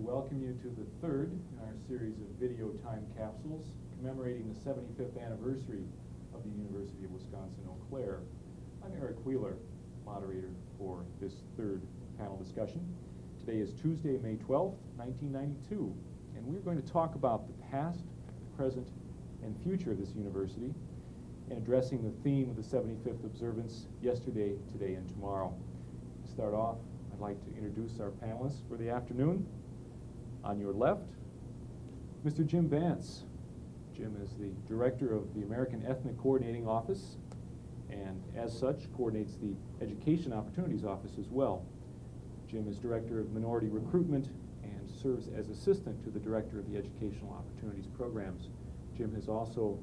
welcome you to the third in our series of video time capsules commemorating the 75th anniversary of the University of Wisconsin-Eau Claire. I'm Eric Wheeler, moderator for this third panel discussion. Today is Tuesday, May 12th, 1992, and we're going to talk about the past, present, and future of this university and addressing the theme of the 75th observance, yesterday, today, and tomorrow. To start off, I'd like to introduce our panelists for the afternoon. On your left, Mr. Jim Vance. Jim is the director of the American Ethnic Coordinating Office, and as such, coordinates the Education Opportunities Office as well. Jim is director of Minority Recruitment and serves as assistant to the director of the Educational Opportunities Programs. Jim has also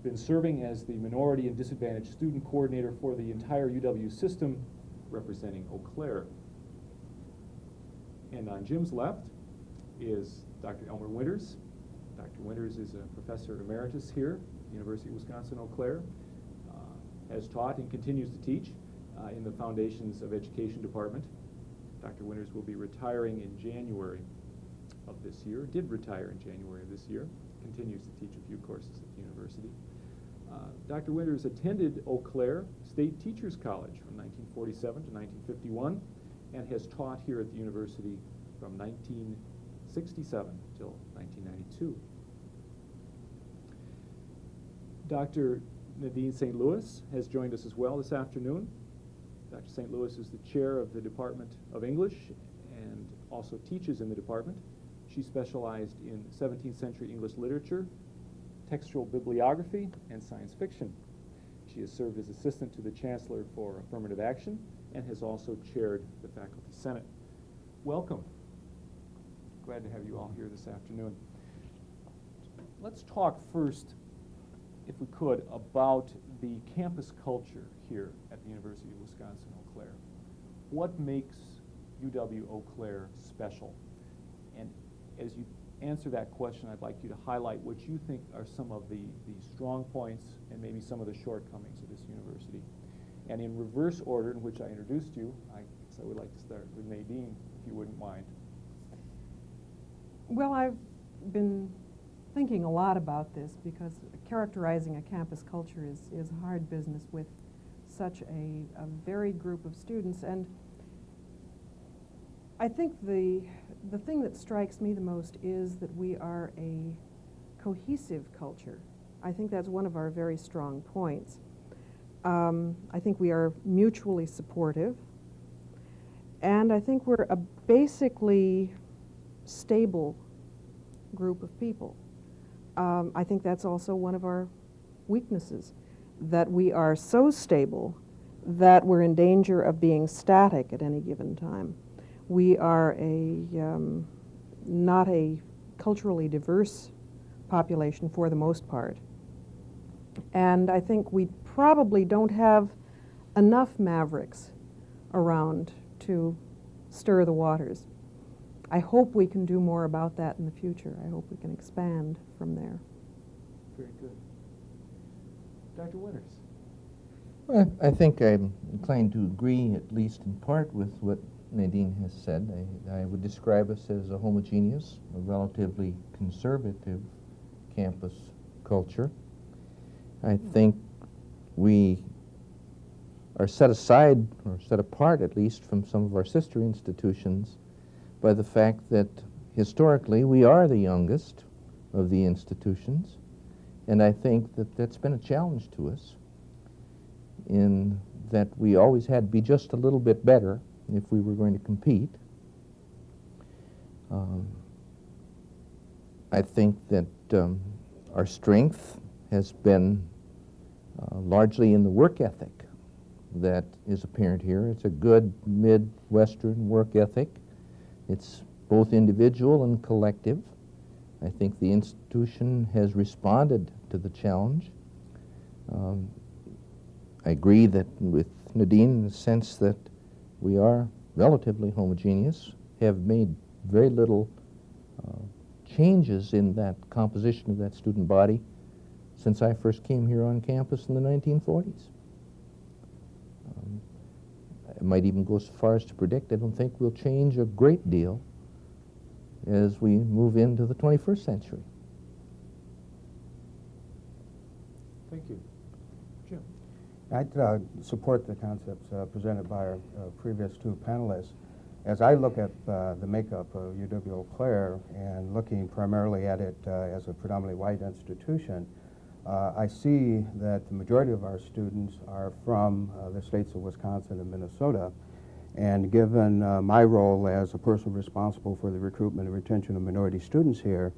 been serving as the Minority and Disadvantaged Student Coordinator for the entire UW system, representing Eau Claire. And on Jim's left is Dr. Elmer Winters. Dr. Winters is a professor emeritus here at the University of Wisconsin-Eau Claire, has taught and continues to teach in the Foundations of Education Department. Dr. Winters will be retiring in January of this year, did retire in January of this year, continues to teach a few courses at the university. Dr. Winters attended Eau Claire State Teachers College from 1947 to 1951 and has taught here at the university from 1967 till 1992. Dr. Nadine St. Louis has joined us as well this afternoon. Dr. St. Louis is the chair of the Department of English and also teaches in the department. She specialized in 17th century English literature, textual bibliography, and science fiction. She has served as assistant to the Chancellor for Affirmative Action and has also chaired the Faculty Senate. Welcome. Glad to have you all here this afternoon. Let's talk first, if we could, about the campus culture here at the University of Wisconsin-Eau Claire. What makes UW-Eau Claire special? And as you answer that question, I'd like you to highlight what you think are some of the strong points and maybe some of the shortcomings of this university. And in reverse order in which I introduced you, I guess I would like to start with Nadine, if you wouldn't mind. Well, I've been thinking a lot about this because characterizing a campus culture is hard business with such a varied group of students. And I think the thing that strikes me the most is that we are a cohesive culture. I think that's one of our very strong points. I think we are mutually supportive, and I think we're a basically stable group of people. I think that's also one of our weaknesses, that we are so stable that we're in danger of being static at any given time. We are not a culturally diverse population for the most part. And I think we probably don't have enough mavericks around to stir the waters. I hope we can do more about that in the future. I hope we can expand from there. Very good. Dr. Winters. Well, I think I'm inclined to agree, at least in part, with what Nadine has said. I would describe us as a homogeneous, a relatively conservative campus culture. I think we are set aside, or set apart at least, from some of our sister institutions by the fact that historically we are the youngest of the institutions, and I think that that's been a challenge to us in that we always had to be just a little bit better if we were going to compete. I think that our strength has been largely in the work ethic that is apparent here. It's a good Midwestern work ethic. It's both individual and collective. I think the institution has responded to the challenge. I agree that with Nadine in the sense that we are relatively homogeneous, have made very little changes in that composition of that student body since I first came here on campus in the 1940s. I might even go so far as to predict I don't think we'll change a great deal as we move into the 21st century. Thank you. Jim? I'd support the concepts presented by our previous two panelists. As I look at the makeup of UW-Eau Claire and looking primarily at it as a predominantly white institution, I see that the majority of our students are from the states of Wisconsin and Minnesota. And given my role as a person responsible for the recruitment and retention of minority students here,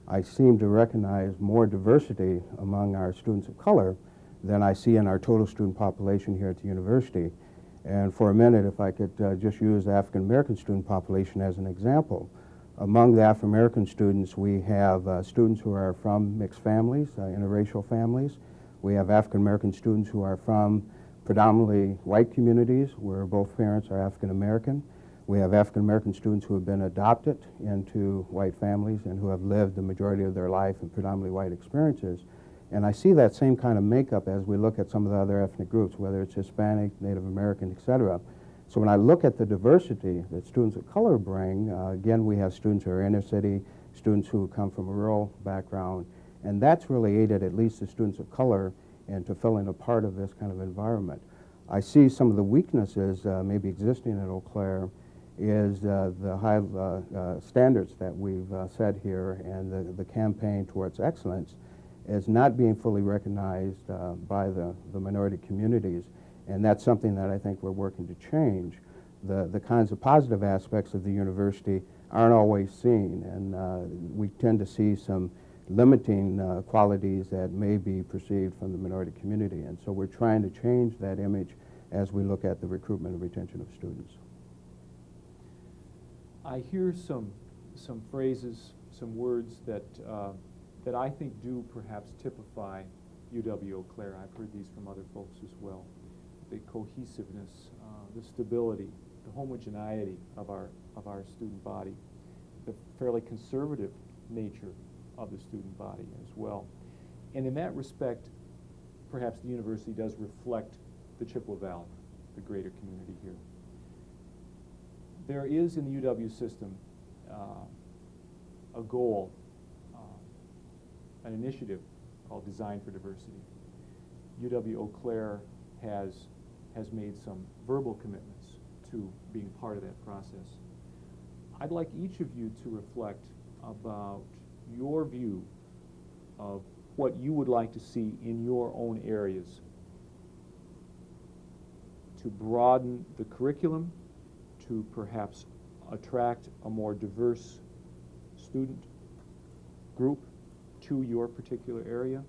I seem to recognize more diversity among our students of color than I see in our total student population here at the university. And for a minute, if I could just use the African American student population as an example. Among the African American students, we have students who are from mixed families, interracial families. We have African American students who are from predominantly white communities where both parents are African American. We have African American students who have been adopted into white families and who have lived the majority of their life in predominantly white experiences. And I see that same kind of makeup as we look at some of the other ethnic groups, whether it's Hispanic, Native American, et cetera. So when I look at the diversity that students of color bring, again, we have students who are inner city, students who come from a rural background, and that's really aided at least the students of color into filling a part of this kind of environment. I see some of the weaknesses maybe existing at Eau Claire is the high standards that we've set here, and the campaign towards excellence is not being fully recognized by the minority communities. And that's something that I think we're working to change. The kinds of positive aspects of the university aren't always seen, and we tend to see some limiting qualities that may be perceived from the minority community. And so we're trying to change that image as we look at the recruitment and retention of students. I hear some phrases, some words that that I think do perhaps typify UW-Eau Claire. I've heard these from other folks as well. The cohesiveness, the stability, the homogeneity of our student body, the fairly conservative nature of the student body as well. And in that respect, perhaps the university does reflect the Chippewa Valley, the greater community here. There is in the UW system a goal, an initiative called Design for Diversity. UW-Eau Claire has made some verbal commitments to being part of that process. I'd like each of you to reflect about your view of what you would like to see in your own areas to broaden the curriculum, to perhaps attract a more diverse student group to your particular area,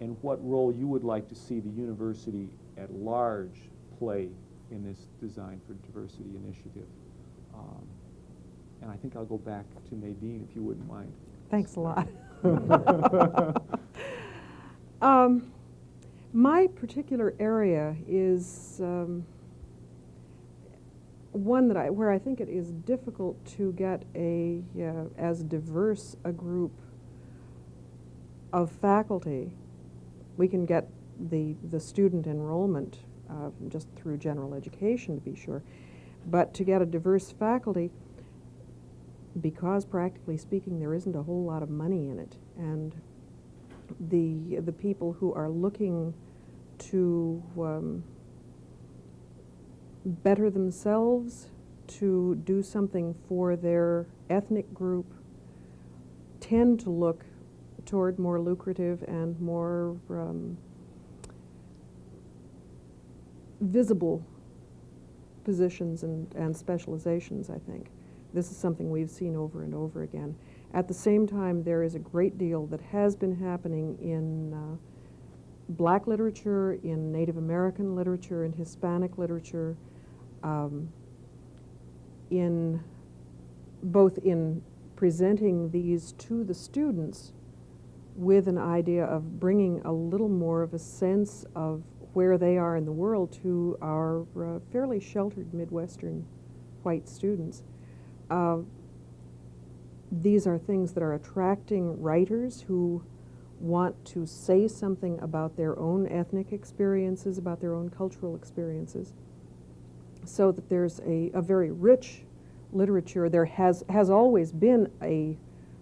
and what role you would like to see the university at large play in this Design for Diversity initiative. And I think I'll go back to Nadine, if you wouldn't mind. Thanks a lot. My particular area is one that where I think it is difficult to get as diverse a group of faculty. We can get the student enrollment just through general education, to be sure, but to get a diverse faculty, because practically speaking there isn't a whole lot of money in it, and the people who are looking to better themselves, to do something for their ethnic group, tend to look toward more lucrative and more visible positions and specializations, I think. This is something we've seen over and over again. At the same time, there is a great deal that has been happening in black literature, in Native American literature, in Hispanic literature, in both in presenting these to the students with an idea of bringing a little more of a sense of where they are in the world to our fairly sheltered Midwestern white students. These are things that are attracting writers who want to say something about their own ethnic experiences, about their own cultural experiences, so that there's a very rich literature. There has always been a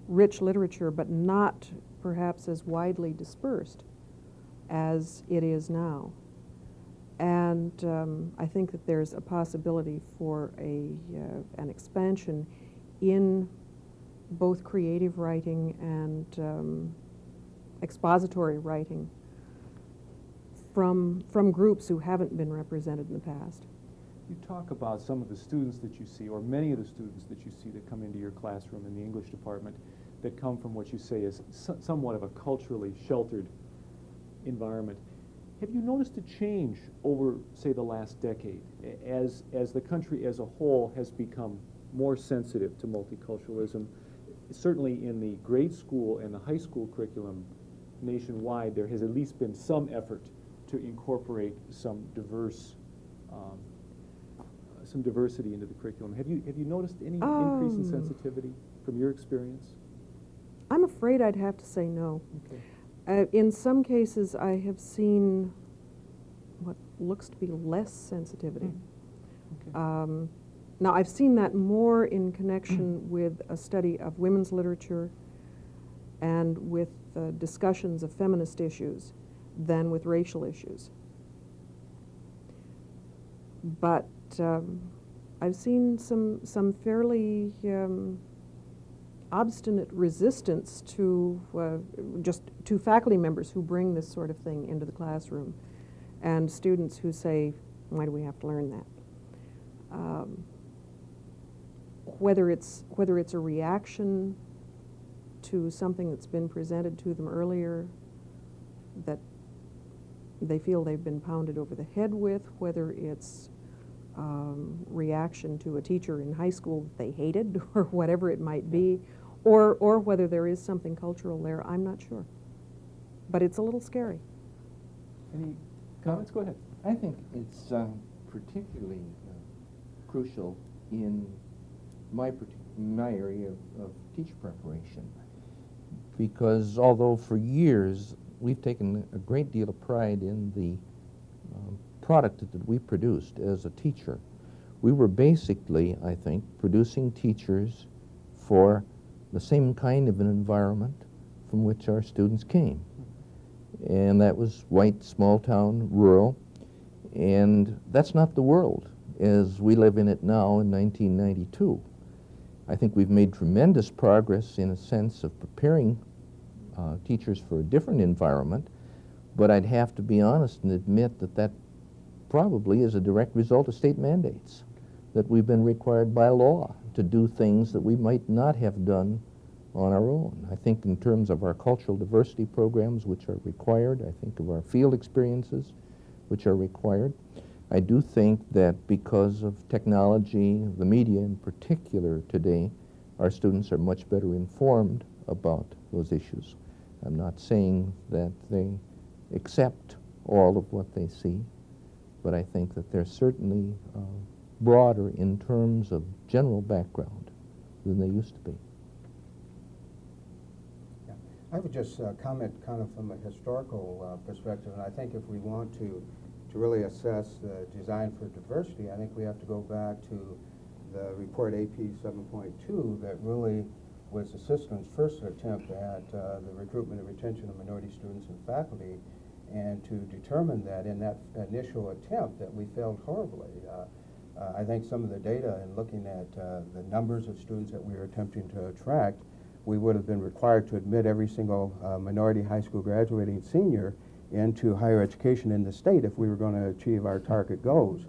rich literature, but not perhaps as widely dispersed as it is now. And I think that there's a possibility for an expansion in both creative writing and expository writing from groups who haven't been represented in the past. You talk about some of the students that you see, or many of the students that you see that come into your classroom in the English department that come from what you say is somewhat of a culturally sheltered environment. Have you noticed a change over, say, the last decade as the country as a whole has become more sensitive to multiculturalism? Certainly in the grade school and the high school curriculum nationwide, there has at least been some effort to incorporate some diversity into the curriculum. Have you noticed any increase in sensitivity from your experience? I'm afraid I'd have to say no. Okay. In some cases, I have seen what looks to be less sensitivity. Okay. Now, I've seen that more in connection with a study of women's literature and with discussions of feminist issues than with racial issues. But I've seen some fairly obstinate resistance to just to faculty members who bring this sort of thing into the classroom, and students who say, "Why do we have to learn that?" Whether it's a reaction to something that's been presented to them earlier that they feel they've been pounded over the head with, whether it's reaction to a teacher in high school that they hated or whatever it might be, or whether there is something cultural there, I'm not sure. But it's a little scary. Any comments? Go ahead. I think it's particularly crucial in my area of teacher preparation, because although for years we've taken a great deal of pride in the product that we produced as a teacher, we were basically, I think, producing teachers for the same kind of an environment from which our students came. And that was white, small town, rural. And that's not the world as we live in it now in 1992. I think we've made tremendous progress in a sense of preparing teachers for a different environment, but I'd have to be honest and admit that that probably is a direct result of state mandates, that we've been required by law to do things that we might not have done on our own. I think in terms of our cultural diversity programs, which are required, I think of our field experiences, which are required. I do think that because of technology, the media in particular today, our students are much better informed about those issues. I'm not saying that they accept all of what they see, but I think that they're certainly broader in terms of general background than they used to be. Yeah. I would just comment kind of from a historical perspective, and I think if we want to really assess the design for diversity, I think we have to go back to the report AP 7.2 that really was the system's first attempt at the recruitment and retention of minority students and faculty, and to determine that in that initial attempt that we failed horribly. I think some of the data in looking at the numbers of students that we were attempting to attract, we would have been required to admit every single minority high school graduating senior into higher education in the state if we were going to achieve our target goals.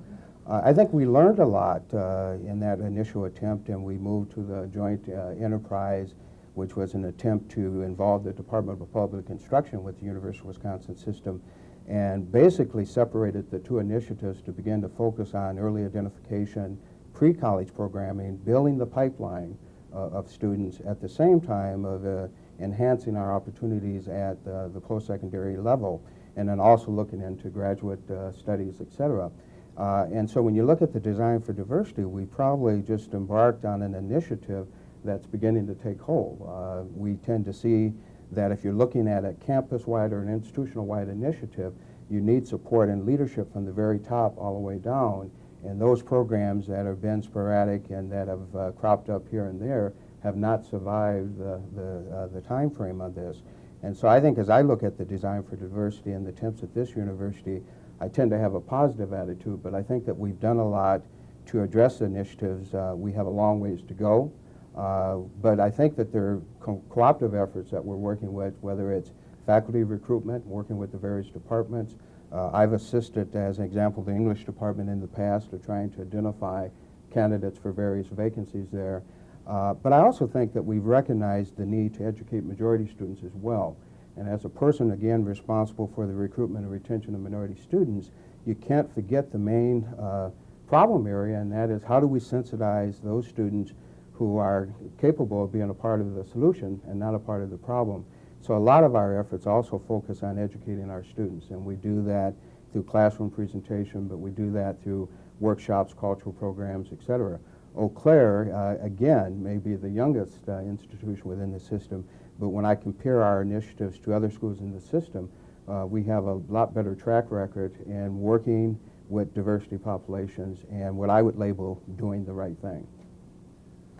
I think we learned a lot in that initial attempt, and we moved to the joint enterprise, which was an attempt to involve the Department of Public Instruction with the University of Wisconsin system, and basically separated the two initiatives to begin to focus on early identification, pre-college programming, building the pipeline of students at the same time of enhancing our opportunities at the post-secondary level, and then also looking into graduate studies, et cetera. And so when you look at the design for diversity, we probably just embarked on an initiative that's beginning to take hold. We tend to see that if you're looking at a campus-wide or an institutional-wide initiative, you need support and leadership from the very top all the way down. And those programs that have been sporadic and that have cropped up here and there have not survived the time frame on this. And so I think as I look at the Design for Diversity and the attempts at this university, I tend to have a positive attitude, but I think that we've done a lot to address the initiatives. We have a long ways to go, but I think that there are cooperative efforts that we're working with, whether it's faculty recruitment, working with the various departments. I've assisted, as an example, the English department in the past of trying to identify candidates for various vacancies there. But I also think that we've recognized the need to educate majority students as well. And as a person, again, responsible for the recruitment and retention of minority students, you can't forget the main problem area, and that is how do we sensitize those students who are capable of being a part of the solution and not a part of the problem. So a lot of our efforts also focus on educating our students, and we do that through classroom presentation, but we do that through workshops, cultural programs, et cetera. Eau Claire, again, may be the youngest institution within the system, but when I compare our initiatives to other schools in the system, we have a lot better track record in working with diversity populations and what I would label doing the right thing.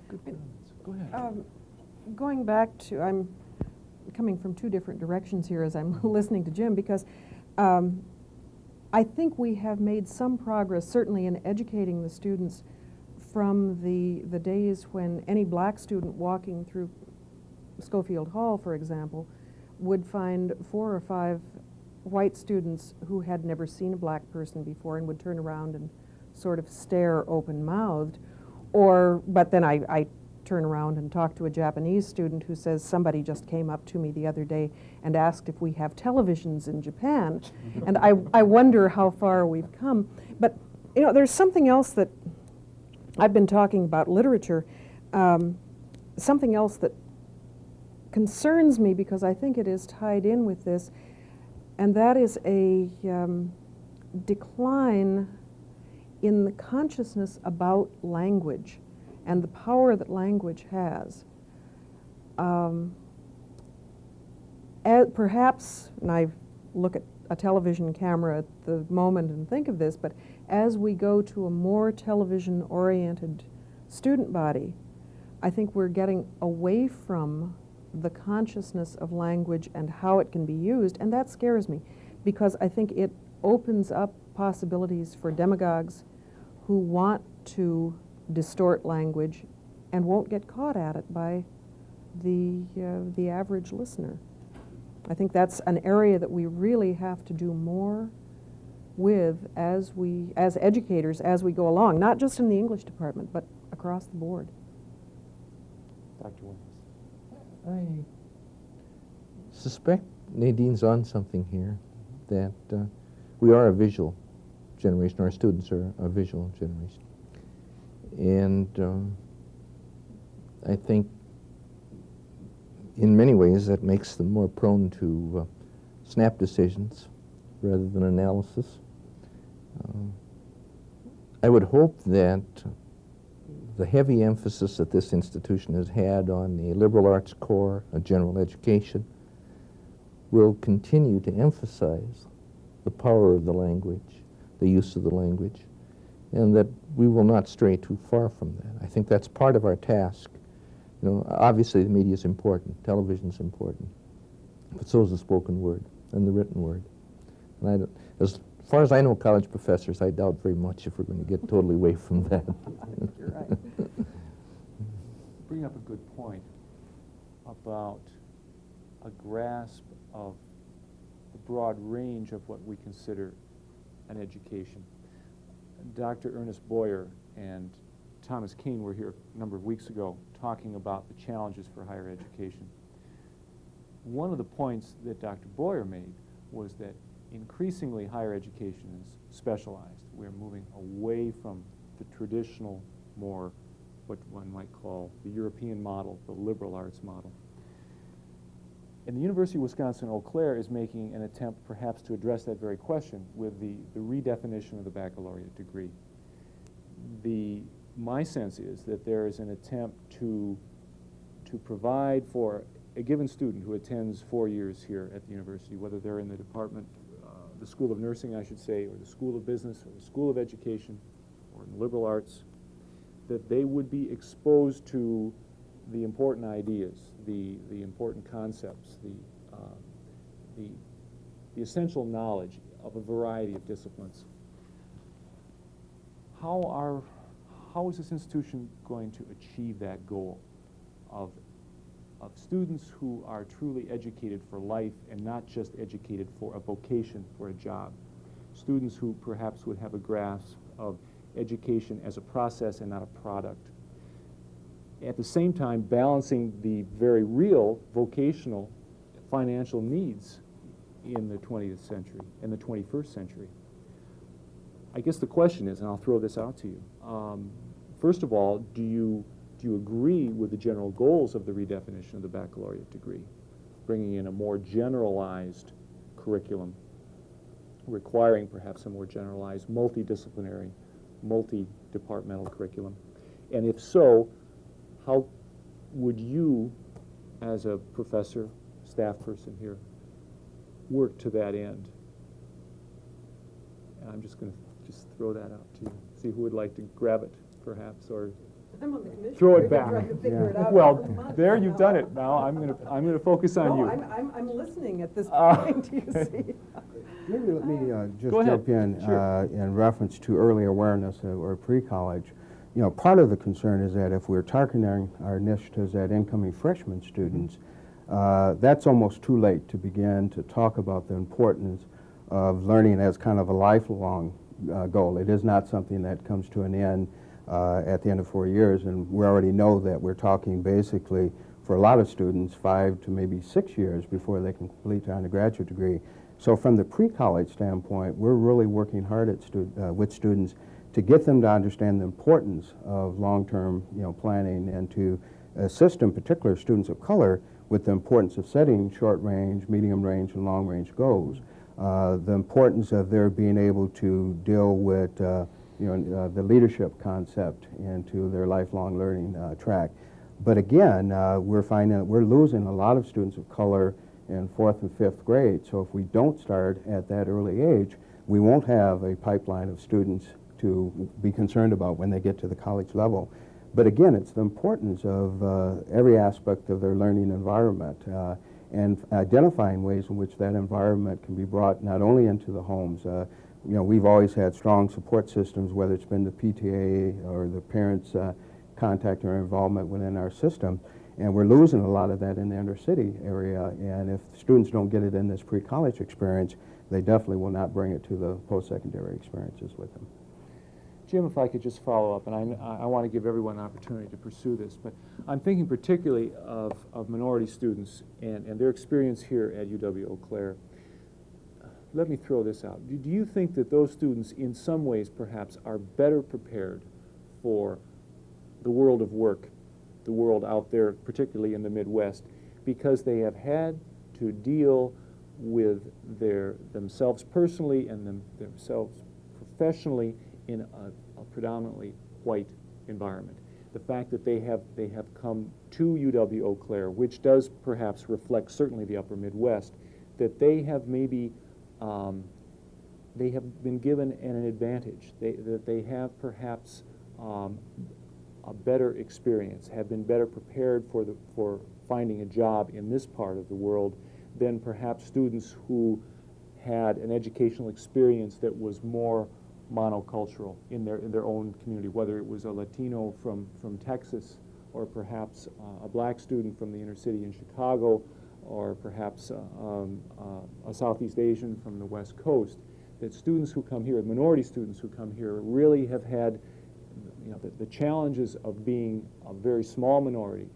Good comments. Go ahead. Going back to, I'm coming from two different directions here as I'm listening to Jim, because I think we have made some progress, certainly in educating the students from the days when any black student walking through Schofield Hall, for example, would find 4 or 5 white students who had never seen a black person before and would turn around and sort of stare open-mouthed. But then I turn around and talk to a Japanese student who says, somebody just came up to me the other day and asked if we have televisions in Japan. And I wonder how far we've come. But, you know, there's something else that I've been talking about literature, something else that concerns me because I think it is tied in with this, and that is a decline in the consciousness about language and the power that language has. Perhaps, and I look at a television camera at the moment and think of this, but as we go to a more television-oriented student body, I think we're getting away from the consciousness of language and how it can be used, and that scares me because I think it opens up possibilities for demagogues who want to distort language and won't get caught at it by the average listener. I think that's an area that we really have to do more with as educators as we go along, not just in the English department, but across the board. Dr. Williams. I suspect Nadine's on something here, that we are a visual generation, our students are a visual generation. And I think in many ways that makes them more prone to snap decisions rather than analysis. I would hope that the heavy emphasis that this institution has had on the liberal arts core, a general education, will continue to emphasize the power of the language, the use of the language, and that we will not stray too far from that. I think that's part of our task. You know, obviously the media is important, television is important, but so is the spoken word and the written word. And as far as I know college professors, I doubt very much if we're going to get totally away from that. You're right. Bring up a good point about a grasp of the broad range of what we consider an education. Dr. Ernest Boyer and Thomas Keane were here a number of weeks ago talking about the challenges for higher education. One of the points that Dr. Boyer made was that increasingly higher education is specialized. We're moving away from the traditional, more what one might call the European model, the liberal arts model. And the University of Wisconsin-Eau Claire is making an attempt perhaps to address that very question with the redefinition of the baccalaureate degree. My sense is that there is an attempt to provide for a given student who attends 4 years here at the university, whether they're in the department, the School of Nursing, I should say, or the School of Business, or the School of Education, or in the liberal arts, that they would be exposed to the important ideas, the important concepts, the essential knowledge of a variety of disciplines. How is this institution going to achieve that goal of students who are truly educated for life and not just educated for a vocation, for a job? Students who perhaps would have a grasp of education as a process and not a product. At the same time, balancing the very real vocational financial needs in the 20th century, in the 21st century. I guess the question is, and I'll throw this out to you, first of all, do you agree with the general goals of the redefinition of the baccalaureate degree, bringing in a more generalized curriculum, requiring perhaps a more generalized, multidisciplinary, multi-departmental curriculum? And if so, how would you, as a professor, staff person here, work to that end? And I'm just going to throw that out to you. See who would like to grab it, perhaps, or I'm on the commission. throw it We've been back. trying to figure it out Well, for months there you've now. done it. Now I'm going to focus on No, you. I'm listening at this Ah, point, you see. Maybe let me just Go ahead. jump in Sure. in reference to early awareness or pre-college. You know, part of the concern is that if we're targeting our initiatives at incoming freshman students, that's almost too late to begin to talk about the importance of learning as kind of a lifelong goal. It is not something that comes to an end at the end of 4 years, and we already know that we're talking basically for a lot of students 5 to maybe 6 years before they can complete their undergraduate degree. So from the pre-college standpoint, we're really working hard at with students to get them to understand the importance of long-term planning, and to assist in particular students of color with the importance of setting short-range, medium-range, and long-range goals. The importance of their being able to deal with the leadership concept into their lifelong learning track. But again, we're finding that we're losing a lot of students of color in 4th and 5th grade. So if we don't start at that early age, we won't have a pipeline of students to be concerned about when they get to the college level. But again, it's the importance of every aspect of their learning environment and identifying ways in which that environment can be brought not only into the homes. We've always had strong support systems, whether it's been the PTA or the parents' contact or involvement within our system. And we're losing a lot of that in the inner city area. And if students don't get it in this pre-college experience, they definitely will not bring it to the post-secondary experiences with them. Jim, if I could just follow up, and I want to give everyone an opportunity to pursue this, but I'm thinking particularly of minority students and their experience here at UW-Eau Claire. Let me throw this out. Do you think that those students in some ways perhaps are better prepared for the world of work, the world out there, particularly in the Midwest, because they have had to deal with themselves personally and themselves professionally in a predominantly white environment? The fact that they have come to UW-Eau Claire, which does perhaps reflect certainly the upper Midwest, that they have maybe they have been given an advantage, that they have perhaps a better experience, have been better prepared for finding a job in this part of the world than perhaps students who had an educational experience that was more monocultural in their own community, whether it was a Latino from Texas, or perhaps a black student from the inner city in Chicago, or perhaps a Southeast Asian from the West Coast. That students who come here, minority students who come here, really have had the challenges of being a very small minority,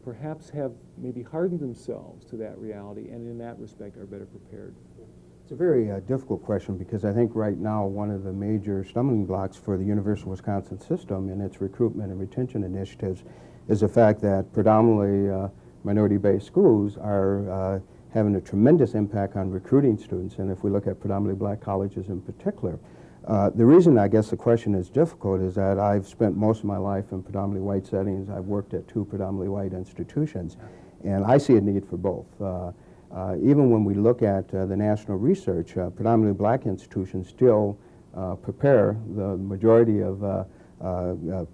perhaps have maybe hardened themselves to that reality, and in that respect are better prepared. It's a very difficult question, because I think right now one of the major stumbling blocks for the University of Wisconsin system in its recruitment and retention initiatives is the fact that predominantly minority-based schools are having a tremendous impact on recruiting students, and if we look at predominantly black colleges in particular. The reason I guess the question is difficult is that I've spent most of my life in predominantly white settings. I've worked at 2 predominantly white institutions, and I see a need for both. Even when we look at the national research, predominantly black institutions still prepare the majority of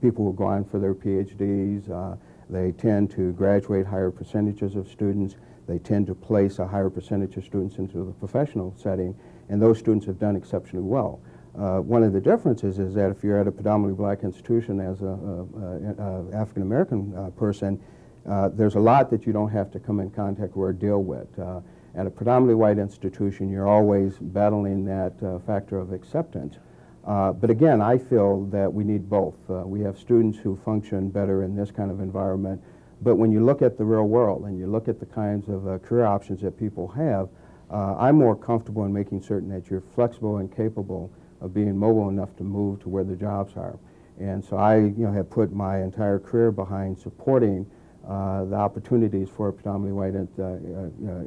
people who go on for their PhDs. They tend to graduate higher percentages of students. They tend to place a higher percentage of students into the professional setting, and those students have done exceptionally well. One of the differences is that if you're at a predominantly black institution as an African-American person, there's a lot that you don't have to come in contact or deal with. At a predominantly white institution, you're always battling that factor of acceptance. But again, I feel that we need both. We have students who function better in this kind of environment, but when you look at the real world and you look at the kinds of career options that people have, I'm more comfortable in making certain that you're flexible and capable of being mobile enough to move to where the jobs are. And so I have put my entire career behind supporting the opportunities for predominantly white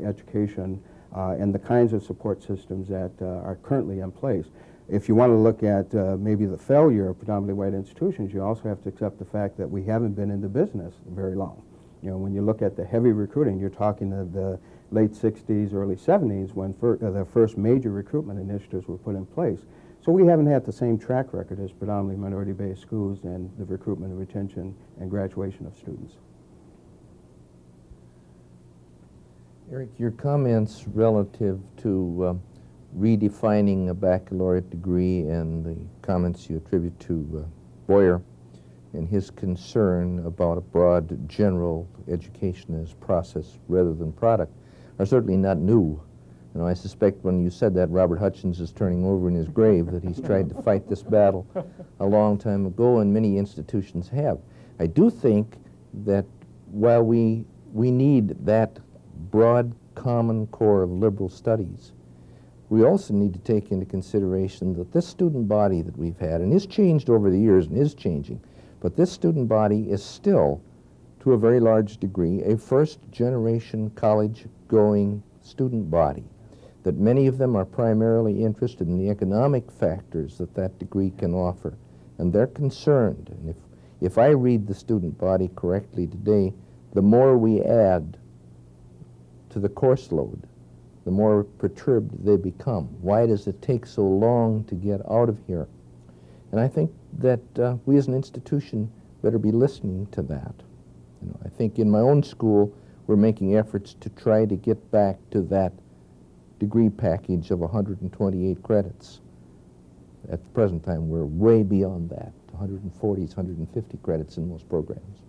education and the kinds of support systems that are currently in place. If you want to look at maybe the failure of predominantly white institutions, you also have to accept the fact that we haven't been in the business very long. When you look at the heavy recruiting, you're talking of the late 60s, early 70s when the first major recruitment initiatives were put in place. So we haven't had the same track record as predominantly minority-based schools in the recruitment and retention and graduation of students. Eric, your comments relative to redefining a baccalaureate degree and the comments you attribute to Boyer and his concern about a broad general education as process rather than product are certainly not new. I suspect when you said that, Robert Hutchins is turning over in his grave, that he's tried to fight this battle a long time ago, and many institutions have. I do think that while we need that broad common core of liberal studies, we also need to take into consideration that this student body that we've had, and is changed over the years and is changing, but this student body is still, to a very large degree, a first-generation college-going student body, that many of them are primarily interested in the economic factors that that degree can offer, and they're concerned. And if I read the student body correctly today, the more we add to the course load, the more perturbed they become. Why does it take so long to get out of here? And I think that we as an institution better be listening to that. I think in my own school, we're making efforts to try to get back to that degree package of 128 credits. At the present time, we're way beyond that, 140s, 150 credits in most programs.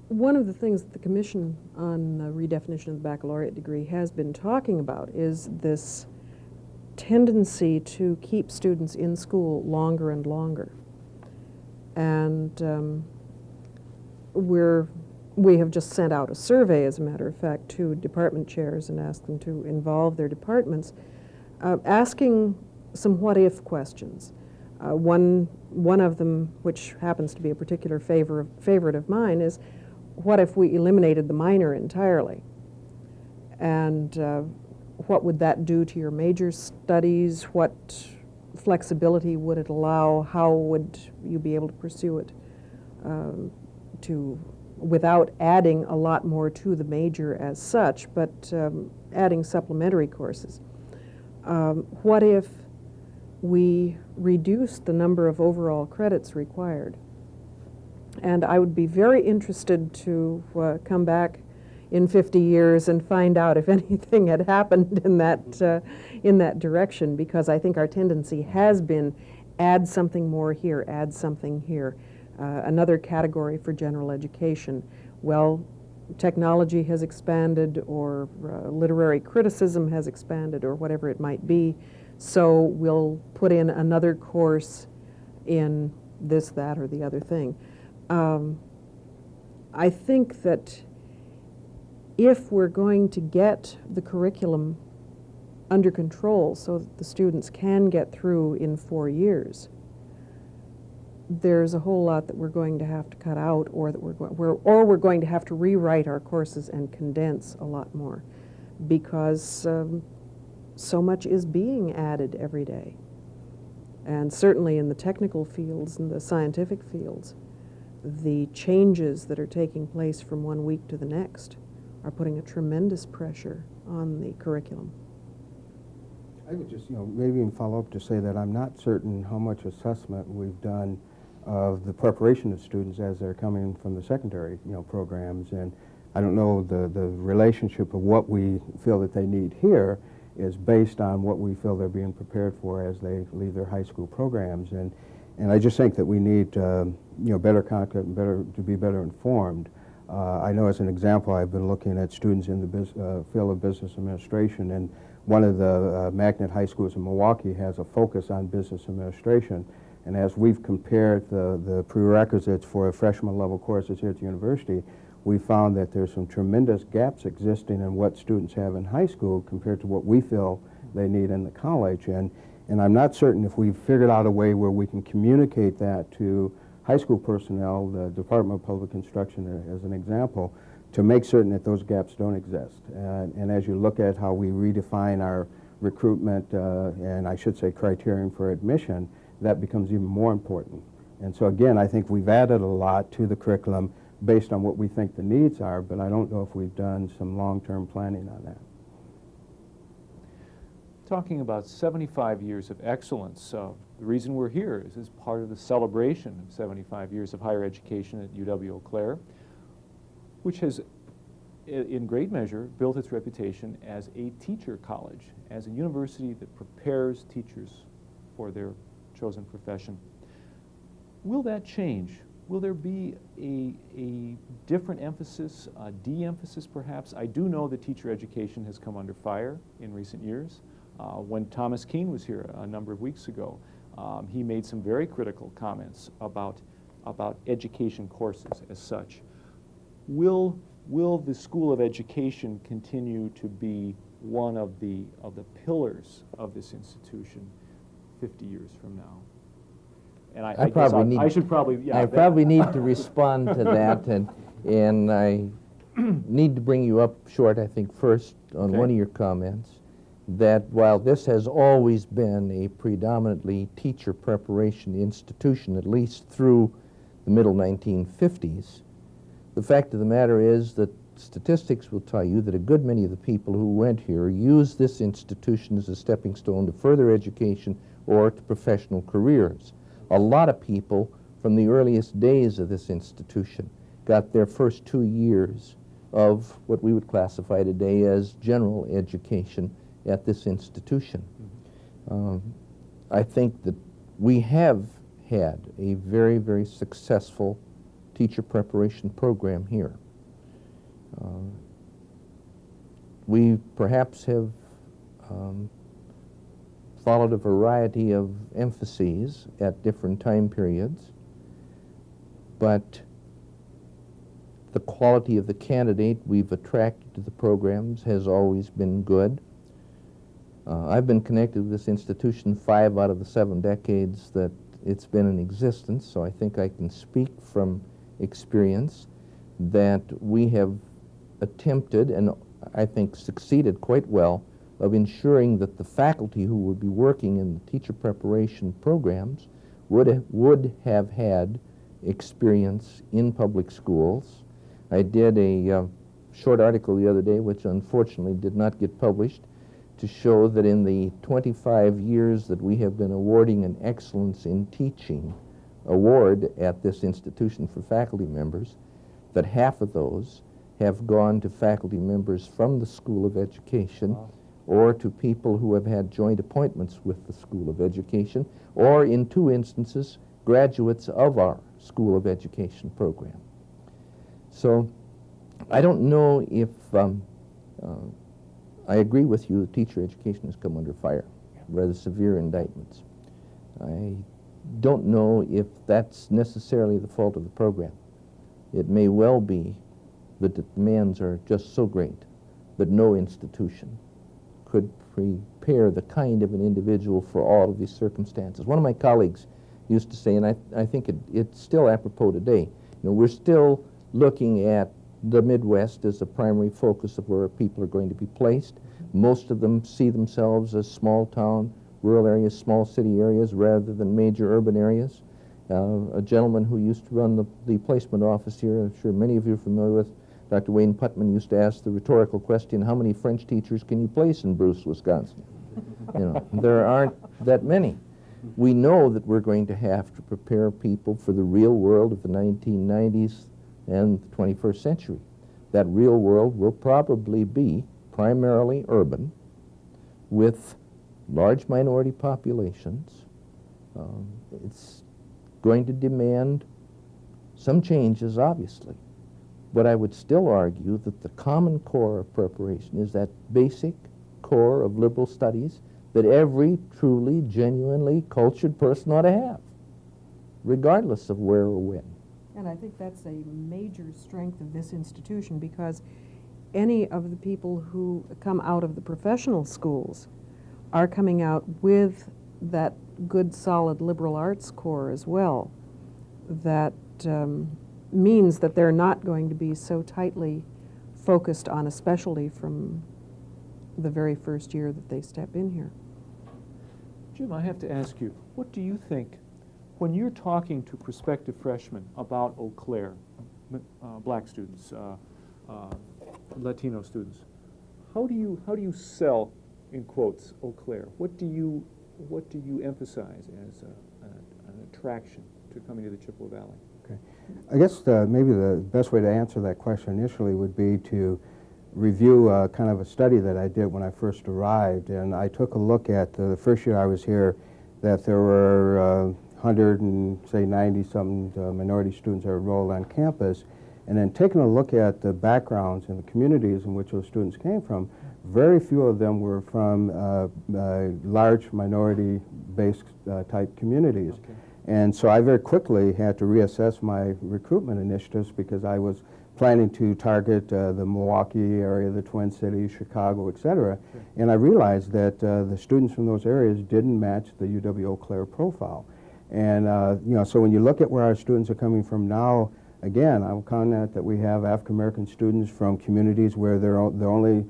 One of the things that the Commission on Redefinition of the Baccalaureate degree has been talking about is this tendency to keep students in school longer and longer. And we have just sent out a survey, as a matter of fact, to department chairs and asked them to involve their departments, asking some what-if questions. One of them, which happens to be a particular favorite of mine, is what if we eliminated the minor entirely? And what would that do to your major studies? What flexibility would it allow? How would you be able to pursue it without adding a lot more to the major as such, but adding supplementary courses? What if we reduced the number of overall credits required? And I would be very interested to come back in 50 years and find out if anything had happened in that direction, because I think our tendency has been add something more here, add something here. Another category for general education. Well, technology has expanded, or literary criticism has expanded, or whatever it might be, so we'll put in another course in this, that, or the other thing. I think that if we're going to get the curriculum under control so that the students can get through in 4 years, there's a whole lot that we're going to have to cut out, or that we're going to have to rewrite our courses and condense a lot more, because so much is being added every day. And certainly in the technical fields and the scientific fields, the changes that are taking place from 1 week to the next are putting a tremendous pressure on the curriculum. I would just, maybe even follow up to say that I'm not certain how much assessment we've done of the preparation of students as they're coming from the secondary, programs. And I don't know the relationship of what we feel that they need here is based on what we feel they're being prepared for as they leave their high school programs. And I just think that we need, better content and to be better informed. I know as an example, I've been looking at students in the field of business administration, and one of the magnet high schools in Milwaukee has a focus on business administration. And as we've compared the prerequisites for freshman level courses here at the university, we found that there's some tremendous gaps existing in what students have in high school compared to what we feel they need in the college. And I'm not certain if we've figured out a way where we can communicate that to high school personnel, the Department of Public Instruction as an example, to make certain that those gaps don't exist. And as you look at how we redefine our recruitment, and I should say criterion for admission, that becomes even more important. And so again, I think we've added a lot to the curriculum based on what we think the needs are, but I don't know if we've done some long-term planning on that. Talking about 75 years of excellence, the reason we're here is as part of the celebration of 75 years of higher education at UW-Eau Claire, which has, in great measure, built its reputation as a teacher college, as a university that prepares teachers for their chosen profession. Will that change? Will there be a different emphasis, a de-emphasis perhaps? I do know that teacher education has come under fire in recent years. When Thomas Keene was here a number of weeks ago, he made some very critical comments about education courses as such. Will the School of Education continue to be one of the pillars of this institution 50 years from now? And I should probably, yeah. I probably need to respond to that, and I need to bring you up short, I think, first on Okay. one of your comments, that while this has always been a predominantly teacher preparation institution, at least through the middle 1950s, the fact of the matter is that statistics will tell you that a good many of the people who went here used this institution as a stepping stone to further education or to professional careers. A lot of people from the earliest days of this institution got their first 2 years of what we would classify today as general education at this institution. I think that we have had a very, very successful teacher preparation program here. We perhaps have followed a variety of emphases at different time periods, but the quality of the candidate we've attracted to the programs has always been good. I've been connected with this institution 5 out of the 7 decades that it's been in existence, so I think I can speak from experience that we have attempted, and I think succeeded quite well, of ensuring that the faculty who would be working in the teacher preparation programs would have had experience in public schools. I did a short article the other day, which unfortunately did not get published, to show that in the 25 years that we have been awarding an Excellence in Teaching award at this institution for faculty members, that half of those have gone to faculty members from the School of Education, or to people who have had joint appointments with the School of Education, or in 2 instances, graduates of our School of Education program. So I don't know if I agree with you that teacher education has come under fire, rather severe indictments. I don't know if that's necessarily the fault of the program. It may well be that the demands are just so great that no institution could prepare the kind of an individual for all of these circumstances. One of my colleagues used to say, and I think it's still apropos today, we're still looking at the Midwest as a primary focus of where people are going to be placed. Most of them see themselves as small town, rural areas, small city areas, rather than major urban areas. A gentleman who used to run the placement office here, I'm sure many of you are familiar with, Dr. Wayne Putman, used to ask the rhetorical question, how many French teachers can you place in Bruce, Wisconsin? There aren't that many. We know that we're going to have to prepare people for the real world of the 1990s and the 21st century. That real world will probably be primarily urban, with large minority populations. It's going to demand some changes, obviously. But I would still argue that the common core of preparation is that basic core of liberal studies that every truly, genuinely cultured person ought to have, regardless of where or when. And I think that's a major strength of this institution, because any of the people who come out of the professional schools are coming out with that good, solid liberal arts core as well. That means that they're not going to be so tightly focused on a specialty from the very first year that they step in here. Jim, I have to ask you, what do you think when you're talking to prospective freshmen about Eau Claire, black students, Latino students, how do you sell, in quotes, Eau Claire? What do you emphasize as an attraction to coming to the Chippewa Valley? Okay. I guess maybe the best way to answer that question initially would be to review kind of a study that I did when I first arrived. And I took a look at the first year I was here, that there were 190-something minority students that were enrolled on campus. And then taking a look at the backgrounds and the communities in which those students came from, very few of them were from large minority-based type communities. Okay. And so I very quickly had to reassess my recruitment initiatives, because I was planning to target the Milwaukee area, the Twin Cities, Chicago, et cetera. Sure. And I realized that the students from those areas didn't match the UW-Eau Claire profile. And so when you look at where our students are coming from now, again, I will comment that we have African-American students from communities where they're the only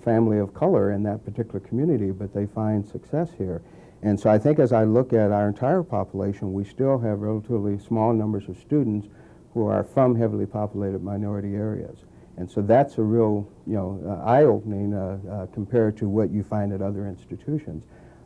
family of color in that particular community, but they find success here. And so I think as I look at our entire population, we still have relatively small numbers of students who are from heavily populated minority areas. And so that's a real, eye-opening compared to what you find at other institutions.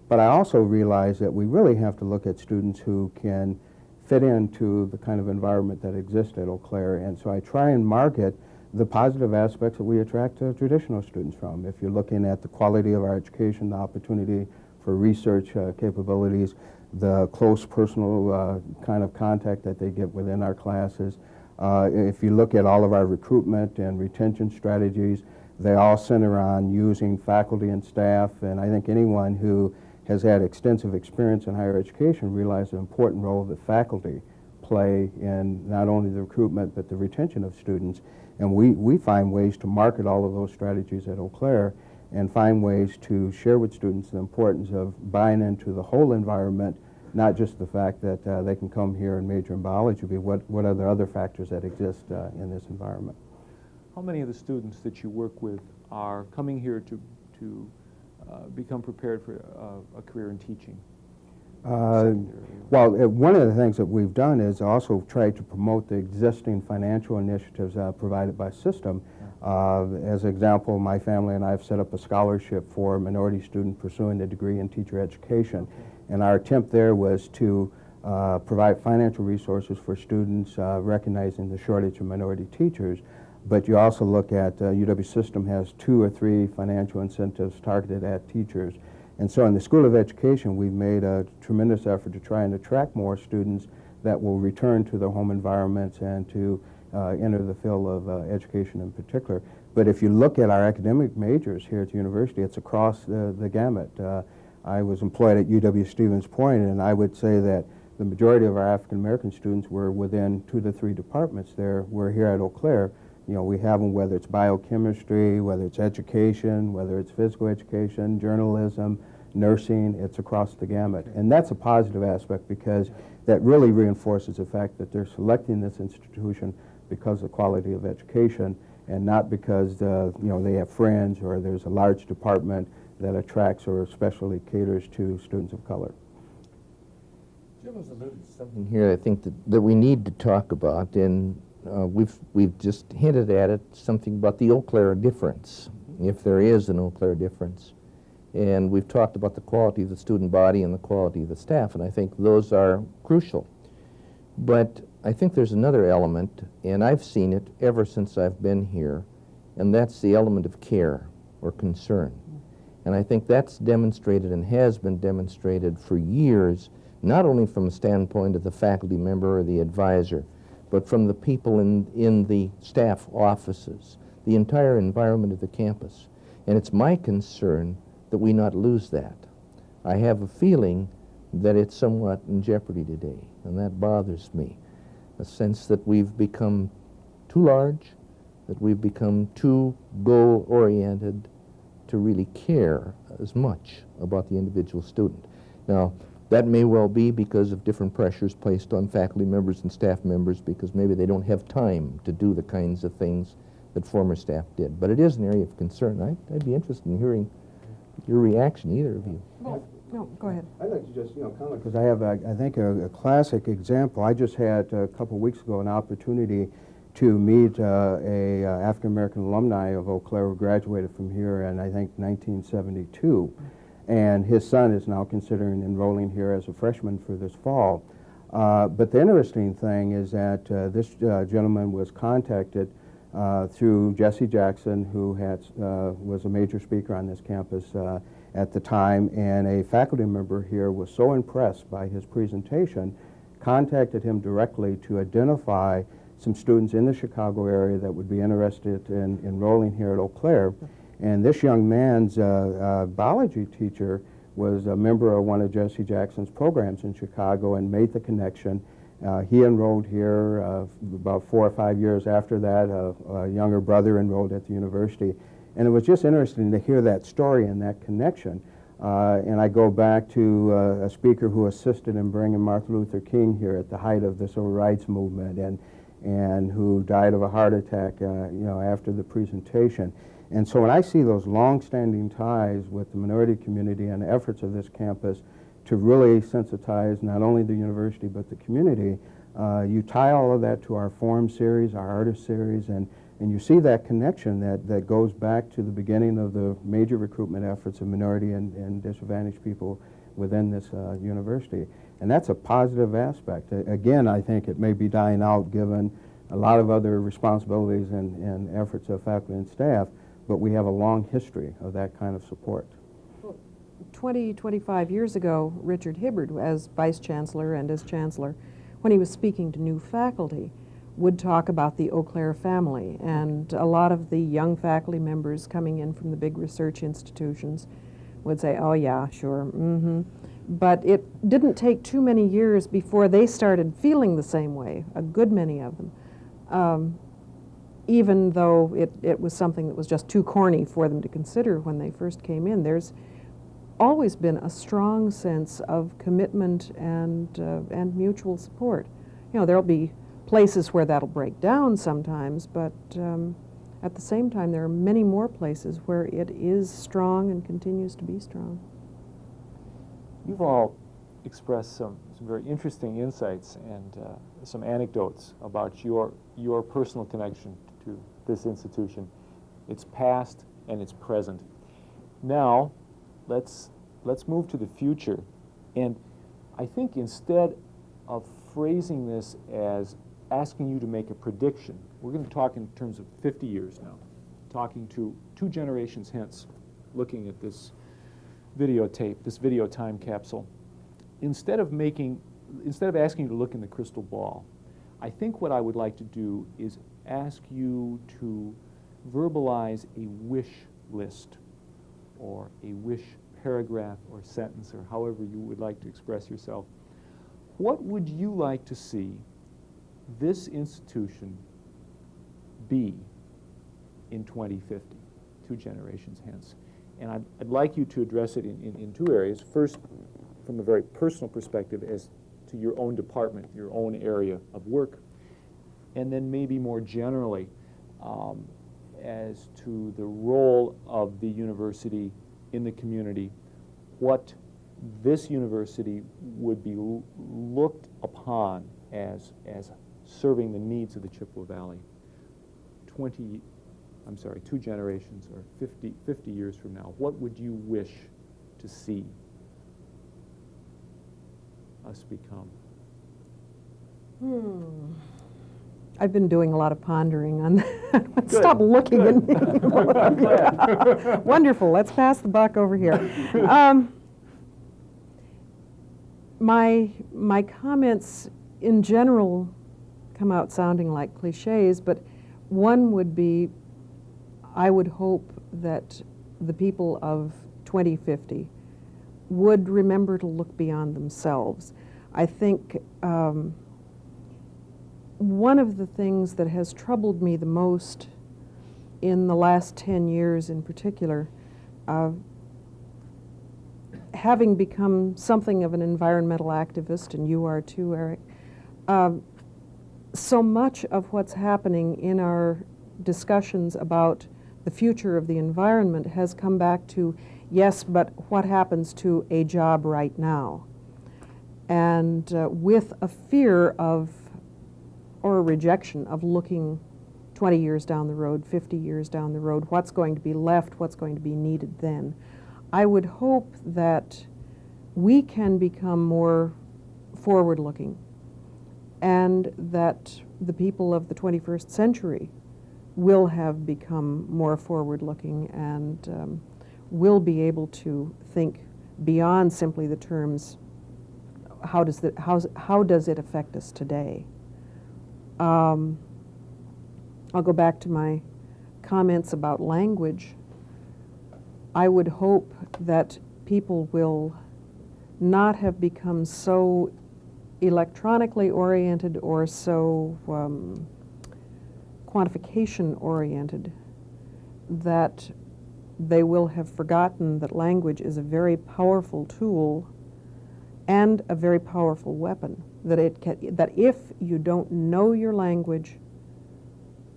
But I also realize that we really have to look at students who can fit into the kind of environment that exists at Eau Claire. And so I try and market the positive aspects that we attract traditional students from. If you're looking at the quality of our education, the opportunity for research capabilities, the close personal kind of contact that they get within our classes. If you look at all of our recruitment and retention strategies, they all center on using faculty and staff, and I think anyone who has had extensive experience in higher education realizes the important role that faculty play in not only the recruitment but the retention of students. And we find ways to market all of those strategies at Eau Claire, and find ways to share with students the importance of buying into the whole environment, not just the fact that they can come here and major in biology, but what are the other factors that exist in this environment. How many of the students that you work with are coming here to become prepared for a career in teaching? Well, one of the things that we've done is also try to promote the existing financial initiatives provided by system. As an example, my family and I have set up a scholarship for a minority student pursuing a degree in teacher education. Okay. And our attempt there was to provide financial resources for students, recognizing the shortage of minority teachers. But you also look at UW system has 2 or 3 financial incentives targeted at teachers. And so in the School of Education, we've made a tremendous effort to try and attract more students that will return to their home environments and to enter the field of education in particular. But if you look at our academic majors here at the university, it's across the gamut. I was employed at UW-Stevens Point, and I would say that the majority of our African-American students were within 2 to 3 departments there. We're here at Eau Claire. We have them whether it's biochemistry, whether it's education, whether it's physical education, journalism, nursing, it's across the gamut. And that's a positive aspect, because that really reinforces the fact that they're selecting this institution because of the quality of education, and not because they have friends or there's a large department that attracts or especially caters to students of color. Jim has alluded to something here I think that we need to talk about, and we've just hinted at it, something about the Eau Claire difference, if there is an Eau Claire difference. And we've talked about the quality of the student body and the quality of the staff, and I think those are crucial. But I think there's another element, and I've seen it ever since I've been here, and that's the element of care or concern. And I think that's demonstrated and has been demonstrated for years, not only from the standpoint of the faculty member or the advisor, but from the people in the staff offices, the entire environment of the campus. And it's my concern that we not lose that. I have a feeling that it's somewhat in jeopardy today, and that bothers me. A sense that we've become too large, that we've become too goal-oriented to really care as much about the individual student. Now, that may well be because of different pressures placed on faculty members and staff members, because maybe they don't have time to do the kinds of things that former staff did. But it is an area of concern. I'd be interested in hearing your reaction, either of you. No, go ahead. I'd like to just, comment, because I have, I think, a classic example. I just had, a couple weeks ago, an opportunity to meet a African-American alumni of Eau Claire who graduated from here in, I think, 1972. And his son is now considering enrolling here as a freshman for this fall. But the interesting thing is that this gentleman was contacted through Jesse Jackson, who was a major speaker on this campus at the time, and a faculty member here was so impressed by his presentation, contacted him directly to identify some students in the Chicago area that would be interested in enrolling here at Eau Claire. And this young man's biology teacher was a member of one of Jesse Jackson's programs in Chicago and made the connection. He enrolled here about 4 or 5 years after that. A younger brother enrolled at the university. And it was just interesting to hear that story and that connection. And I go back to a speaker who assisted in bringing Martin Luther King here at the height of the civil rights movement, and who died of a heart attack, after the presentation. And so when I see those long-standing ties with the minority community and the efforts of this campus to really sensitize not only the university but the community, you tie all of that to our forum series, our artist series, and you see that connection that goes back to the beginning of the major recruitment efforts of minority and disadvantaged people within this university. And that's a positive aspect. Again, I think it may be dying out given a lot of other responsibilities and efforts of faculty and staff, but we have a long history of that kind of support. 25 years ago, Richard Hibbard, as Vice Chancellor and as Chancellor, when he was speaking to new faculty, would talk about the Eau Claire family, and a lot of the young faculty members coming in from the big research institutions would say, oh yeah, sure, But it didn't take too many years before they started feeling the same way, a good many of them, even though it was something that was just too corny for them to consider when they first came in. There's always been a strong sense of commitment and mutual support. There'll be places where that'll break down sometimes, but at the same time, there are many more places where it is strong and continues to be strong. You've all expressed some very interesting insights and some anecdotes about your personal connection to this institution, its past and its present. Now, let's move to the future. And I think instead of phrasing this as asking you to make a prediction, we're going to talk in terms of 50 years now, talking to 2 generations hence, looking at this videotape, this video time capsule. Instead of asking you to look in the crystal ball, I think what I would like to do is ask you to verbalize a wish list or a wish paragraph or sentence or however you would like to express yourself. What would you like to see this institution be in 2050, 2 generations hence? And I'd like you to address it in 2 areas. First, from a very personal perspective as to your own department, your own area of work, and then maybe more generally as to the role of the university in the community, what this university would be looked upon as serving the needs of the Chippewa Valley 2 generations or 50 years from now. What would you wish to see us become? I've been doing a lot of pondering on that. Good. Stop looking at me. Good. Wonderful. Let's pass the buck over here. My comments in general come out sounding like cliches, but one would be, I would hope that the people of 2050 would remember to look beyond themselves. I think one of the things that has troubled me the most in the last 10 years in particular, having become something of an environmental activist, and you are too, Eric, so much of what's happening in our discussions about the future of the environment has come back to, yes, but what happens to a job right now? And with a fear of, or a rejection of looking 20 years down the road, 50 years down the road, what's going to be left, what's going to be needed then. I would hope that we can become more forward-looking, and that the people of the 21st century will have become more forward-looking and will be able to think beyond simply the terms, how does it affect us today? I'll go back to my comments about language. I would hope that people will not have become so electronically oriented or so quantification oriented that they will have forgotten that language is a very powerful tool and a very powerful weapon, that if you don't know your language,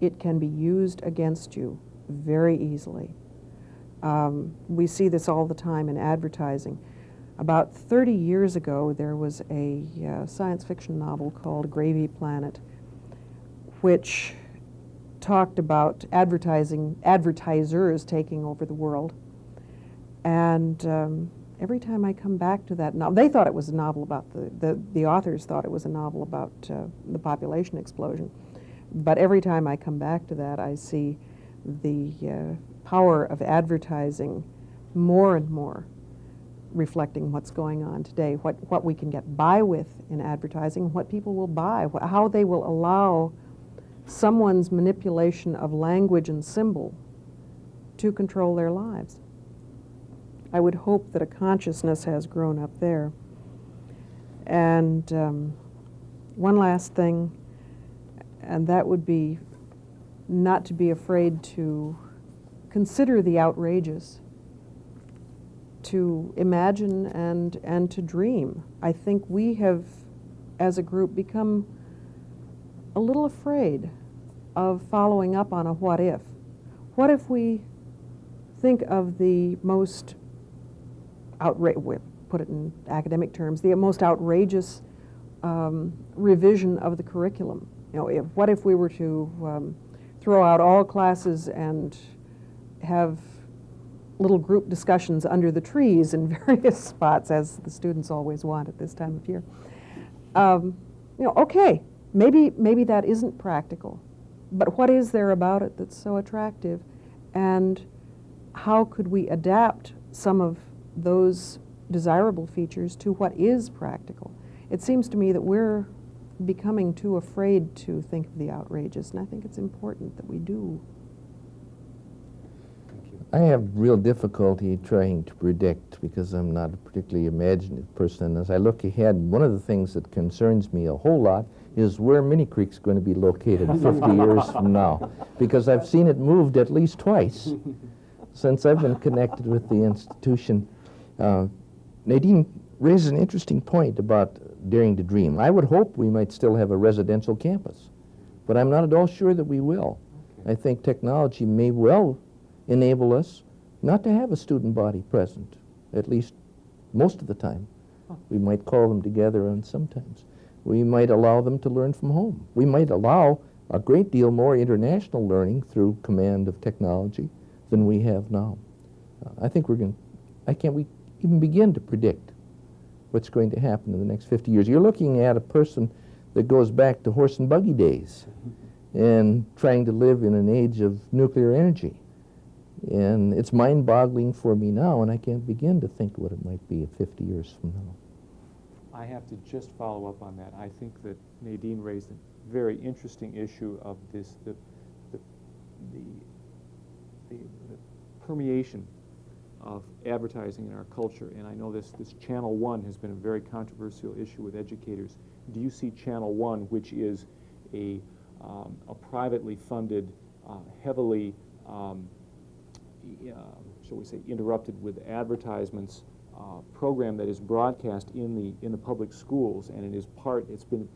it can be used against you very easily. We see this all the time in advertising. About 30 years ago, there was a science fiction novel called Gravy Planet, which talked about advertisers taking over the world. And every time I come back to that novel, they thought it was a novel about the authors thought it was a novel about the population explosion. But every time I come back to that, I see the power of advertising more and more reflecting what's going on today, what we can get by with in advertising, what people will buy, how they will allow someone's manipulation of language and symbol to control their lives. I would hope that a consciousness has grown up there. And one last thing, and that would be not to be afraid to consider the outrageous, to imagine and to dream. I think we have, as a group, become a little afraid of following up on a what if. What if we think of the most outrageous, put it in academic terms, the most outrageous revision of the curriculum? You know, what if we were to throw out all classes and have little group discussions under the trees in various spots, as the students always want at this time of year? Okay, maybe that isn't practical, but what is there about it that's so attractive, and how could we adapt some of those desirable features to what is practical? It seems to me that we're becoming too afraid to think of the outrageous, and I think it's important that we do. I have real difficulty trying to predict because I'm not a particularly imaginative person. As I look ahead, one of the things that concerns me a whole lot is where Mini Creek's going to be located 50 years from now, because I've seen it moved at least twice since I've been connected with the institution. Nadine raises an interesting point about daring to dream. I would hope we might still have a residential campus, but I'm not at all sure that we will. Okay. I think technology may well enable us not to have a student body present, at least most of the time. We might call them together, and sometimes we might allow them to learn from home. We might allow a great deal more international learning through command of technology than we have now. I think we even begin to predict what's going to happen in the next 50 years. You're looking at a person that goes back to horse and buggy days and trying to live in an age of nuclear energy. And it's mind-boggling for me now, and I can't begin to think what it might be 50 years from now. I have to just follow up on that. I think that Nadine raised a very interesting issue of this, the permeation of advertising in our culture. And I know this Channel 1 has been a very controversial issue with educators. Do you see Channel 1, which is a privately funded, heavily, shall we say, interrupted with advertisements program that is broadcast in the public schools, and it's been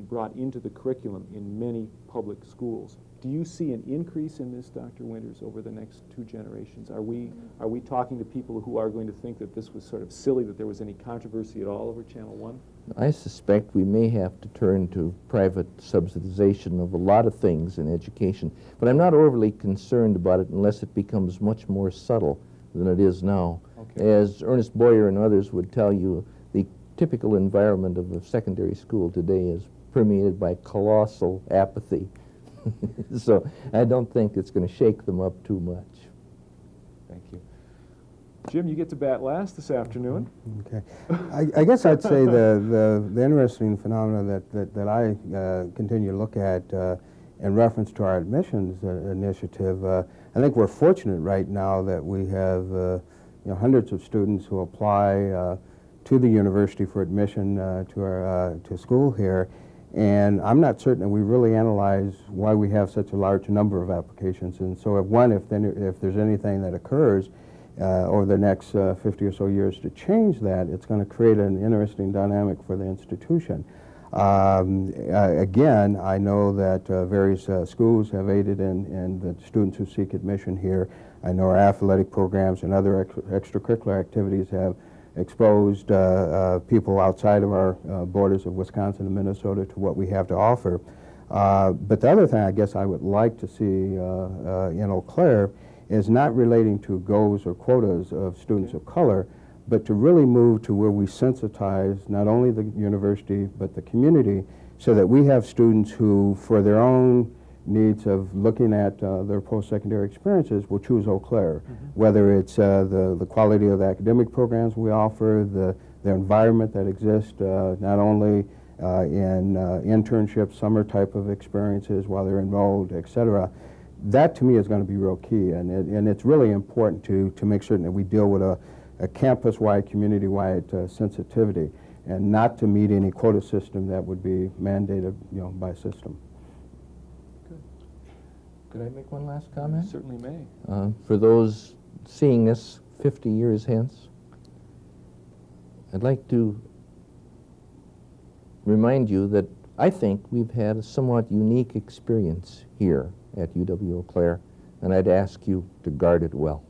brought into the curriculum in many public schools. Do you see an increase in this, Dr. Winters, over the next 2 generations? Are we talking to people who are going to think that this was sort of silly, that there was any controversy at all over Channel 1? I suspect we may have to turn to private subsidization of a lot of things in education, but I'm not overly concerned about it unless it becomes much more subtle than it is now. Okay. As Ernest Boyer and others would tell you, the typical environment of a secondary school today is permeated by colossal apathy. So I don't think it's going to shake them up too much. Thank you. Jim, you get to bat last this afternoon. Okay. I guess I'd say the interesting phenomena that I continue to look at in reference to our admissions initiative, I think we're fortunate right now that we have hundreds of students who apply to the university for admission to school here. And I'm not certain that we really analyze why we have such a large number of applications. And so if there's anything that occurs over the next 50 or so years to change that, it's going to create an interesting dynamic for the institution. Again, I know that various schools have aided in the students who seek admission here. I know our athletic programs and other extracurricular activities have exposed people outside of our borders of Wisconsin and Minnesota to what we have to offer. But the other thing I guess I would like to see in Eau Claire is not relating to goals or quotas of students of color, but to really move to where we sensitize not only the university but the community so that we have students who, for their own needs of looking at their post-secondary experiences, will choose Eau Claire, whether it's the quality of the academic programs we offer, the environment that exists, not only in internships, summer type of experiences while they're enrolled, et cetera. That to me is going to be real key, and it's really important to make certain that we deal with a campus-wide, community-wide sensitivity, and not to meet any quota system that would be mandated, by system. Could I make one last comment? You certainly may. For those seeing this 50 years hence, I'd like to remind you that I think we've had a somewhat unique experience here at UW-Eau Claire, and I'd ask you to guard it well.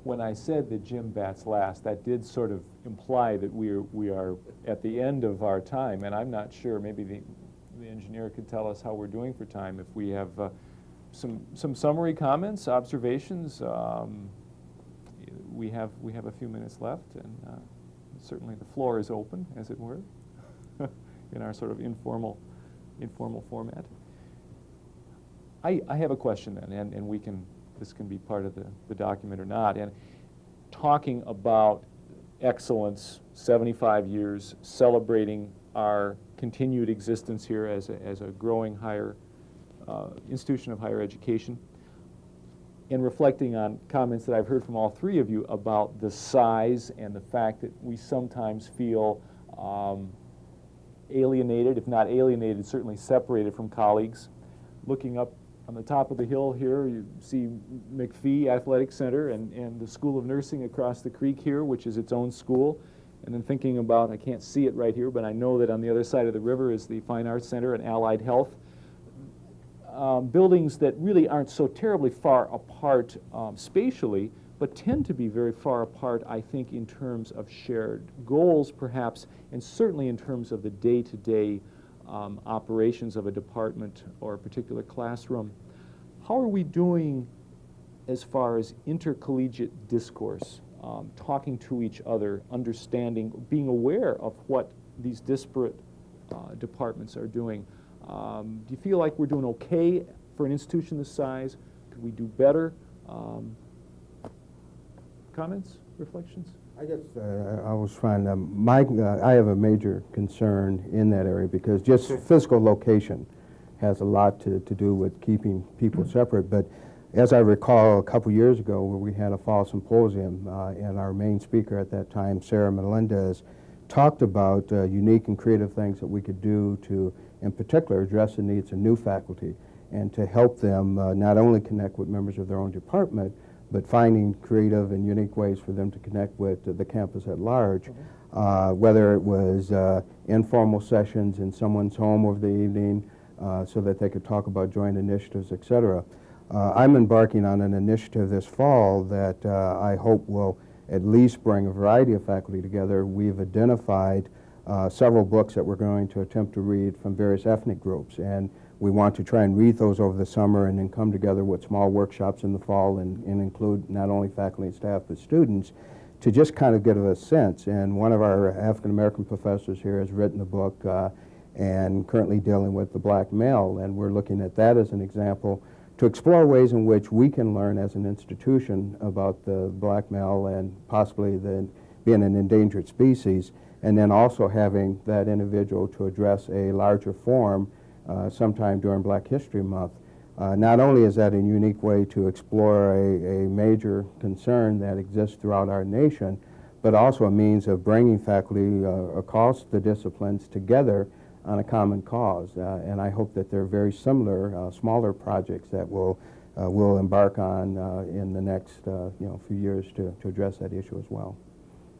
When I said that Jim bats last, that did sort of imply that we are at the end of our time, and I'm not sure. Maybe the engineer could tell us how we're doing for time. If we have some summary comments, observations, we have a few minutes left, and certainly the floor is open, as it were, in our sort of informal format. I have a question then, and this can be part of the document or not. And talking about excellence, 75 years, celebrating our continued existence here as a growing higher institution of higher education, and reflecting on comments that I've heard from all three of you about the size and the fact that we sometimes feel alienated, if not alienated, certainly separated from colleagues. Looking up on the top of the hill here, you see McPhee Athletic Center and the School of Nursing across the creek here, which is its own school. And then thinking about, I can't see it right here, but I know that on the other side of the river is the Fine Arts Center and Allied Health. Buildings that really aren't so terribly far apart spatially, but tend to be very far apart, I think, in terms of shared goals, perhaps, and certainly in terms of the day-to-day operations of a department or a particular classroom. How are we doing as far as intercollegiate discourse, talking to each other, understanding, being aware of what these disparate departments are doing. Do you feel like we're doing okay for an institution this size? Could we do better? Comments, reflections? I guess I was trying to, I have a major concern in that area because just physical location has a lot to do with keeping people separate. But as I recall, a couple years ago where we had a fall symposium, and our main speaker at that time, Sarah Melendez, talked about unique and creative things that we could do to, in particular, address the needs of new faculty and to help them not only connect with members of their own department, but finding creative and unique ways for them to connect with the campus at large, whether it was informal sessions in someone's home over the evening so that they could talk about joint initiatives, et cetera. I'm embarking on an initiative this fall that I hope will at least bring a variety of faculty together. We've identified several books that we're going to attempt to read from various ethnic groups, and we want to try and read those over the summer and then come together with small workshops in the fall and include not only faculty and staff but students to just kind of get a sense. And one of our African-American professors here has written a book and currently dealing with the black male, and we're looking at that as an example to explore ways in which we can learn as an institution about the black male and possibly being an endangered species, and then also having that individual to address a larger forum sometime during Black History Month. Not only is that a unique way to explore a major concern that exists throughout our nation, but also a means of bringing faculty across the disciplines together on a common cause. And I hope that they're very similar, smaller projects that we'll embark on in the next few years to address that issue as well.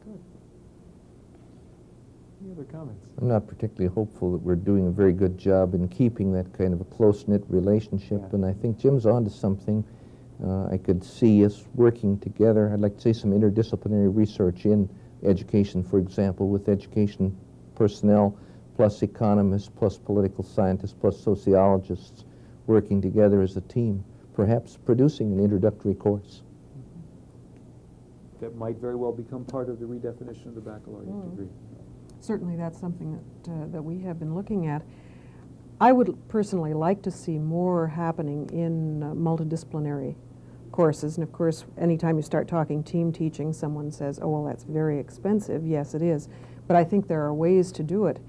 Good. Any other comments? I'm not particularly hopeful that we're doing a very good job in keeping that kind of a close-knit relationship, and I think Jim's onto something. I could see us working together. I'd like to say some interdisciplinary research in education, for example, with education personnel, plus economists, plus political scientists, plus sociologists working together as a team, perhaps producing an introductory course. That might very well become part of the redefinition of the baccalaureate degree. Certainly that's something that we have been looking at. I would personally like to see more happening in multidisciplinary courses. And of course, anytime you start talking team teaching, someone says, oh, well, that's very expensive. Yes, it is. But I think there are ways to do it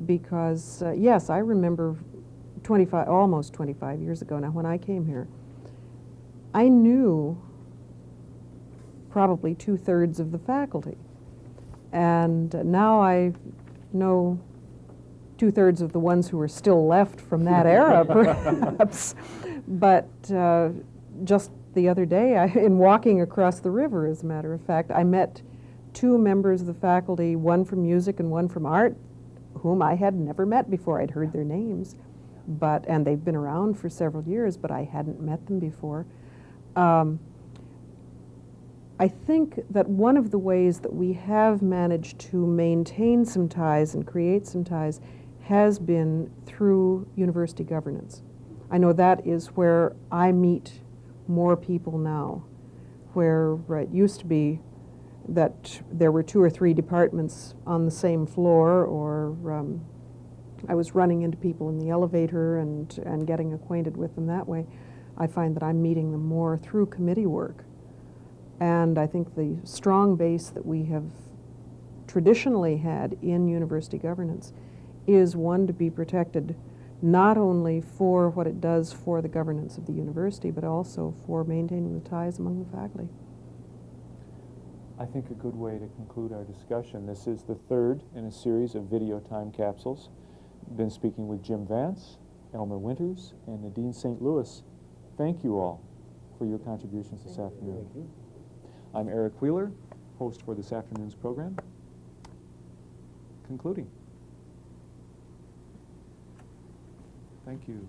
because, yes, I remember almost 25 years ago now when I came here, I knew probably 2/3 of the faculty. And now I know 2/3 of the ones who are still left from that era, perhaps. But just the other day, in walking across the river, as a matter of fact, I met 2 members of the faculty, one from music and one from art, whom I had never met before. I'd heard their names, and they've been around for several years, but I hadn't met them before. I think that one of the ways that we have managed to maintain some ties and create some ties has been through university governance. I know that is where I meet more people now, where it used to be that there were 2 or 3 departments on the same floor, or I was running into people in the elevator and getting acquainted with them that way. I find that I'm meeting them more through committee work. And I think the strong base that we have traditionally had in university governance is one to be protected not only for what it does for the governance of the university, but also for maintaining the ties among the faculty. I think a good way to conclude our discussion. This is the 3rd in a series of video time capsules. I've been speaking with Jim Vance, Elmer Winters, and Nadine St. Louis. Thank you all for your contributions this afternoon. Thank you. I'm Eric Wheeler, host for this afternoon's program. Concluding. Thank you.